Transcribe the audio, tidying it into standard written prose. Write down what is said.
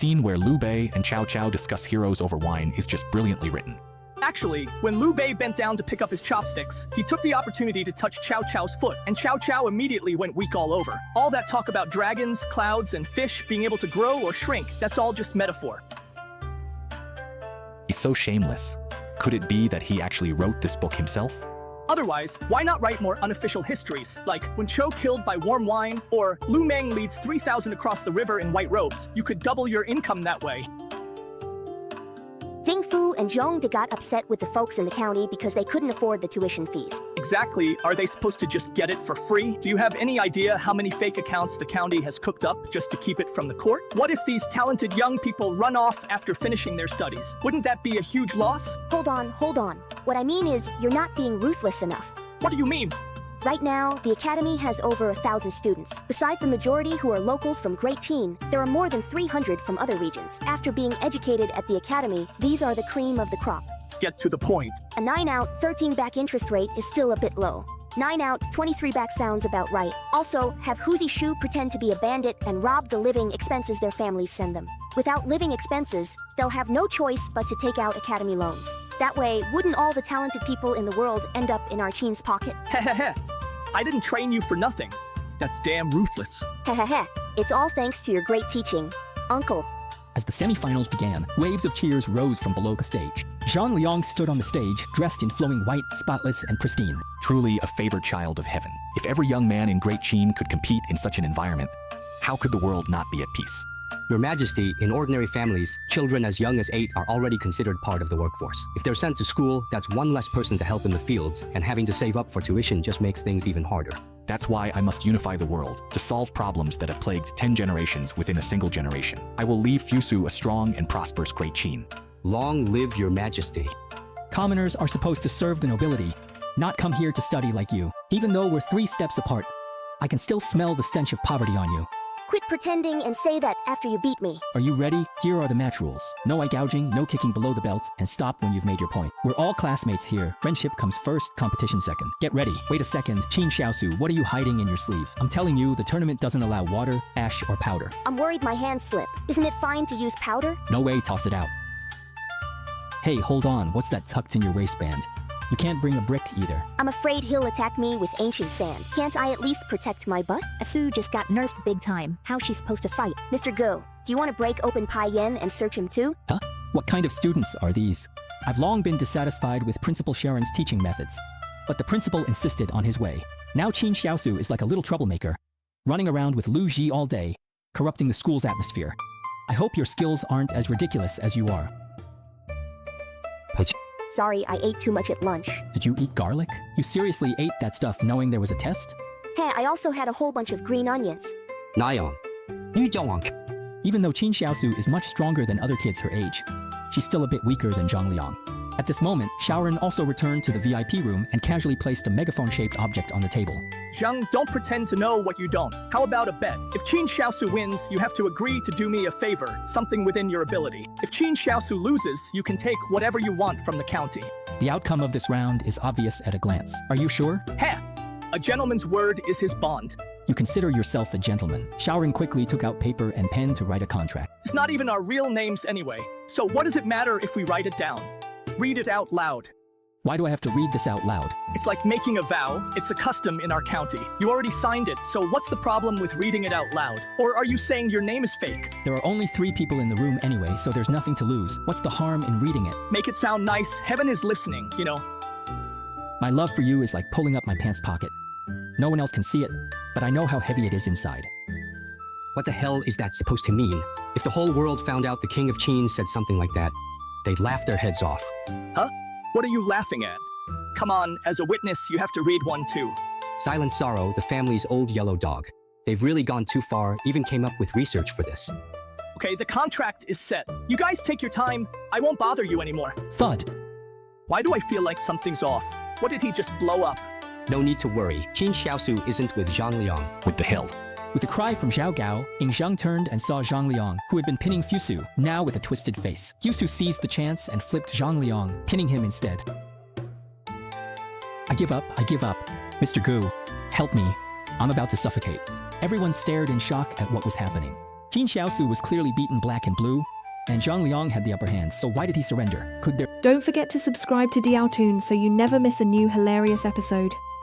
scene where Liu Bei and Cao Cao discuss heroes over wine is just brilliantly written. Actually, when Liu Bei bent down to pick up his chopsticks, he took the opportunity to touch Cao Cao's foot, and Cao Cao immediately went weak all over. All that talk about dragons, clouds, and fish being able to grow or shrink, that's all just metaphor. He's so shameless. Could it be that he actually wrote this book himself? Otherwise, why not write more unofficial histories, like when Cho killed by warm wine, or Lu Meng leads 3,000 across the river in white robes? You could double your income that way. Ding Fu and Zhong De got upset with the folks in the county because they couldn't afford the tuition fees. Exactly. Are they supposed to just get it for free? Do you have any idea how many fake accounts the county has cooked up just to keep it from the court? What if these talented young people run off after finishing their studies? Wouldn't that be a huge loss? Hold on. What I mean is, you're not being ruthless enough. What do you mean? Right now, the Academy has over 1,000 students. Besides the majority who are locals from Great Qin, there are more than 300 from other regions. After being educated at the Academy, these are the cream of the crop. Get to the point. A 9 out, 13 back interest rate is still a bit low. 9 out, 23 back sounds about right. Also, have Huzi Shu pretend to be a bandit and rob the living expenses their families send them. Without living expenses, they'll have no choice but to take out Academy loans. That way, wouldn't all the talented people in the world end up in our Qin's pocket? Hehehe. I didn't train you for nothing. That's damn ruthless. Hehehe. It's all thanks to your great teaching, Uncle. As the semifinals began, waves of cheers rose from below the stage. Zhang Liang stood on the stage, dressed in flowing white, spotless, and pristine. Truly a favored child of heaven. If every young man in Great Qin could compete in such an environment, how could the world not be at peace? Your Majesty, in ordinary families, children as young as 8 are already considered part of the workforce. If they're sent to school, that's one less person to help in the fields, and having to save up for tuition just makes things even harder. That's why I must unify the world, to solve problems that have plagued 10 generations within a single generation. I will leave Fusu a strong and prosperous Great Qin. Long live your Majesty. Commoners are supposed to serve the nobility, not come here to study like you. Even though we're 3 steps apart, I can still smell the stench of poverty on you. Quit pretending and say that after you beat me. Are you ready? Here are the match rules. No eye gouging, no kicking below the belt, and stop when you've made your point. We're all classmates here. Friendship comes first, competition second. Get ready. Wait a second. Qin Xiaosu, what are you hiding in your sleeve? I'm telling you, the tournament doesn't allow water, ash, or powder. I'm worried my hands slip. Isn't it fine to use powder? No way, toss it out. Hey, hold on. What's that tucked in your waistband? You can't bring a brick either. I'm afraid he'll attack me with ancient sand. Can't I at least protect my butt? Asu just got nerfed big time. How's she supposed to fight? Mr. Go, do you want to break open Pai Yen and search him too? Huh? What kind of students are these? I've long been dissatisfied with Principal Sharon's teaching methods, but the principal insisted on his way. Now Qin Xiaosu is like a little troublemaker, running around with Lu Ji all day, corrupting the school's atmosphere. I hope your skills aren't as ridiculous as you are. Sorry, I ate too much at lunch. Did you eat garlic? You seriously ate that stuff knowing there was a test? Hey, I also had a whole bunch of green onions. Nayeon. You don't want. Even though Qin Xiaosu is much stronger than other kids her age, she's still a bit weaker than Zhang Liang. At this moment, Shaoran also returned to the VIP room and casually placed a megaphone-shaped object on the table. Zhang, don't pretend to know what you don't. How about a bet? If Qin Xiaosu wins, you have to agree to do me a favor, something within your ability. If Qin Xiaosu loses, you can take whatever you want from the county. The outcome of this round is obvious at a glance. Are you sure? Heh! A gentleman's word is his bond. You consider yourself a gentleman. Shaoran quickly took out paper and pen to write a contract. It's not even our real names anyway, so what does it matter if we write it down? Read it out loud. Why do I have to read this out loud? It's like making a vow. It's a custom in our county. You already signed it, so what's the problem with reading it out loud? Or are you saying your name is fake? There are only 3 people in the room anyway, so there's nothing to lose. What's the harm in reading it? Make it sound nice. Heaven is listening, you know. My love for you is like pulling up my pants pocket. No one else can see it, but I know how heavy it is inside. What the hell is that supposed to mean? If the whole world found out the King of Qin said something like that, they'd laugh their heads off. Huh? What are you laughing at? Come on, as a witness, you have to read one too. Silent Sorrow, the family's old yellow dog. They've really gone too far, even came up with research for this. Okay, the contract is set. You guys take your time. I won't bother you anymore. Thud. Why do I feel like something's off? What did he just blow up? No need to worry. Qin Xiaosu isn't with Zhang Liang. With the hell? With a cry from Zhao Gao, Ying Zhang turned and saw Zhang Liang, who had been pinning Fusu, now with a twisted face. Fusu seized the chance and flipped Zhang Liang, pinning him instead. I give up. Mr. Gu, help me. I'm about to suffocate. Everyone stared in shock at what was happening. Qin Xiaosu was clearly beaten black and blue, and Zhang Liang had the upper hand, so why did he surrender? Could there Don't forget to subscribe to Diao Toon so you never miss a new hilarious episode.